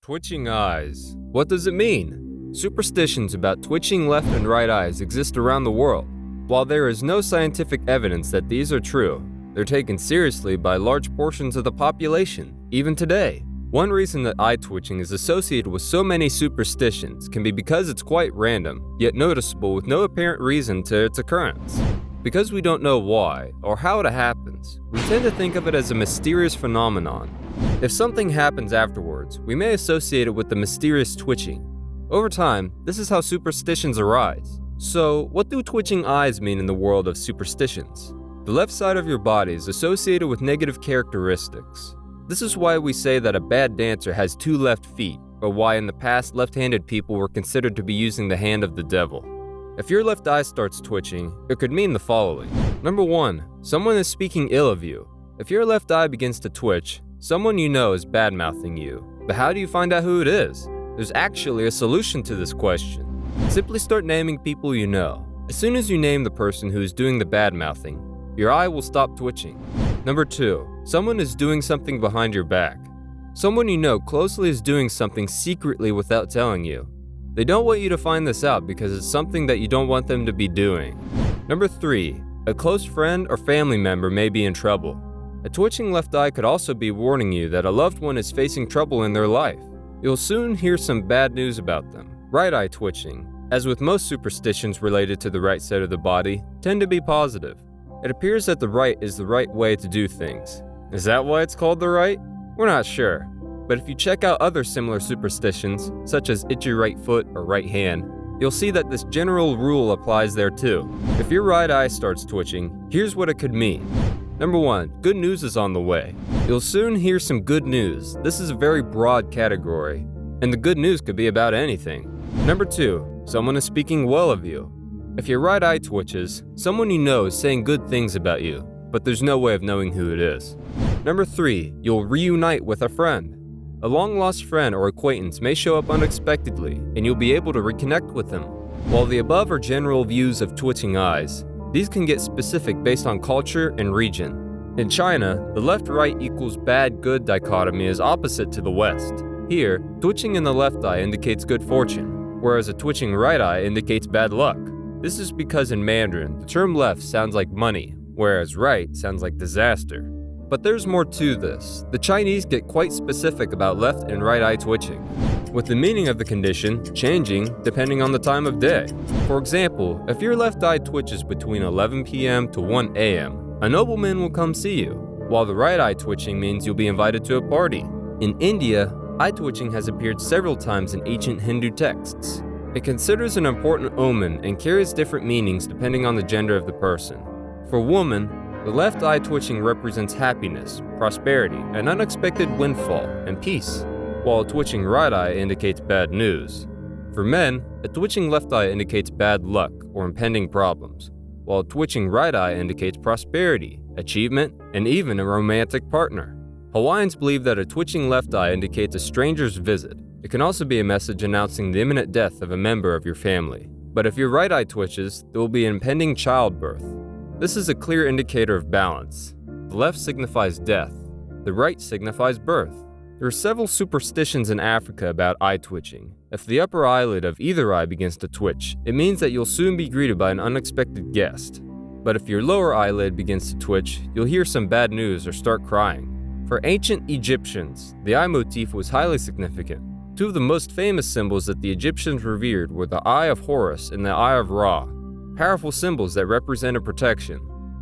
Twitching eyes. What does it mean? Superstitions about twitching left and right eyes exist around the world. While there is no scientific evidence that these are true, they're taken seriously by large portions of the population, even today. One reason that eye twitching is associated with so many superstitions can be because it's quite random, yet noticeable with no apparent reason to its occurrence. Because we don't know why or how it happens, we tend to think of it as a mysterious phenomenon. If something happens afterwards, we may associate it with the mysterious twitching. Over time, this is how superstitions arise. So, what do twitching eyes mean in the world of superstitions? The left side of your body is associated with negative characteristics. This is why we say that a bad dancer has two left feet, or why in the past left-handed people were considered to be using the hand of the devil. If your left eye starts twitching, it could mean the following. Number 1, someone is speaking ill of you. If your left eye begins to twitch, someone you know is bad-mouthing you. But how do you find out who it is? There's actually a solution to this question. Simply start naming people you know. As soon as you name the person who is doing the bad-mouthing, your eye will stop twitching. Number 2, someone is doing something behind your back. Someone you know closely is doing something secretly without telling you. They don't want you to find this out because it's something that you don't want them to be doing. Number 3, a close friend or family member may be in trouble. A twitching left eye could also be warning you that a loved one is facing trouble in their life. You'll soon hear some bad news about them. Right eye twitching, as with most superstitions related to the right side of the body, tend to be positive. It appears that the right is the right way to do things. Is that why it's called the right? We're not sure. But if you check out other similar superstitions, such as itchy right foot or right hand, you'll see that this general rule applies there too. If your right eye starts twitching, here's what it could mean. Number 1, good news is on the way. You'll soon hear some good news. This is a very broad category, and the good news could be about anything. Number 2, someone is speaking well of you. If your right eye twitches, someone you know is saying good things about you, but there's no way of knowing who it is. Number 3, you'll reunite with a friend. A long-lost friend or acquaintance may show up unexpectedly, and you'll be able to reconnect with them. While the above are general views of twitching eyes, these can get specific based on culture and region. In China, the left-right equals bad-good dichotomy is opposite to the West. Here, twitching in the left eye indicates good fortune, whereas a twitching right eye indicates bad luck. This is because in Mandarin, the term left sounds like money, whereas right sounds like disaster. But there's more to this. The Chinese get quite specific about left and right eye twitching, with the meaning of the condition changing depending on the time of day. For example, if your left eye twitches between 11 p.m. to 1 a.m., a nobleman will come see you, while the right eye twitching means you'll be invited to a party. In India, eye twitching has appeared several times in ancient Hindu texts. It considers an important omen and carries different meanings depending on the gender of the person. For women, the left eye twitching represents happiness, prosperity, an unexpected windfall, and peace, while a twitching right eye indicates bad news. For men, a twitching left eye indicates bad luck or impending problems, while a twitching right eye indicates prosperity, achievement, and even a romantic partner. Hawaiians believe that a twitching left eye indicates a stranger's visit. It can also be a message announcing the imminent death of a member of your family. But if your right eye twitches, there will be impending childbirth. This is a clear indicator of balance. The left signifies death. The right signifies birth. There are several superstitions in Africa about eye twitching. If the upper eyelid of either eye begins to twitch, it means that you'll soon be greeted by an unexpected guest. But if your lower eyelid begins to twitch, you'll hear some bad news or start crying. For ancient Egyptians, the eye motif was highly significant. Two of the most famous symbols that the Egyptians revered were the Eye of Horus and the Eye of Ra, powerful symbols that represented protection.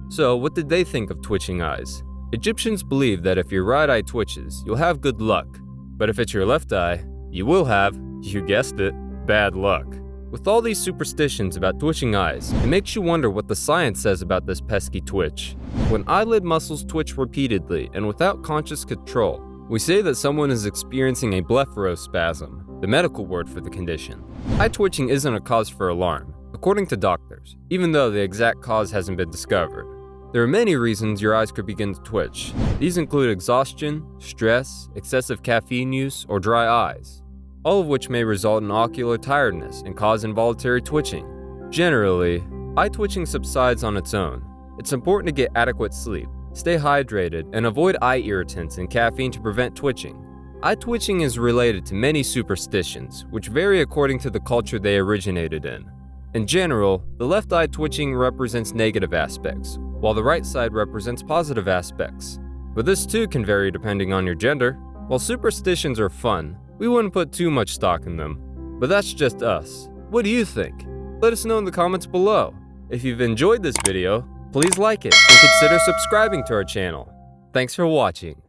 So, what did they think of twitching eyes? Egyptians believed that if your right eye twitches, you'll have good luck. But if it's your left eye, you will have, you guessed it, bad luck. With all these superstitions about twitching eyes, it makes you wonder what the science says about this pesky twitch. When eyelid muscles twitch repeatedly and without conscious control, we say that someone is experiencing a blepharospasm, the medical word for the condition. Eye twitching isn't a cause for alarm, according to doctors, even though the exact cause hasn't been discovered. There are many reasons your eyes could begin to twitch. These include exhaustion, stress, excessive caffeine use, or dry eyes, all of which may result in ocular tiredness and cause involuntary twitching. Generally, eye twitching subsides on its own. It's important to get adequate sleep, stay hydrated, and avoid eye irritants and caffeine to prevent twitching. Eye twitching is related to many superstitions, which vary according to the culture they originated in. In general, the left eye twitching represents negative aspects, while the right side represents positive aspects. But this too can vary depending on your gender. While superstitions are fun, we wouldn't put too much stock in them. But that's just us. What do you think? Let us know in the comments below. If you've enjoyed this video, please like it and consider subscribing to our channel. Thanks for watching.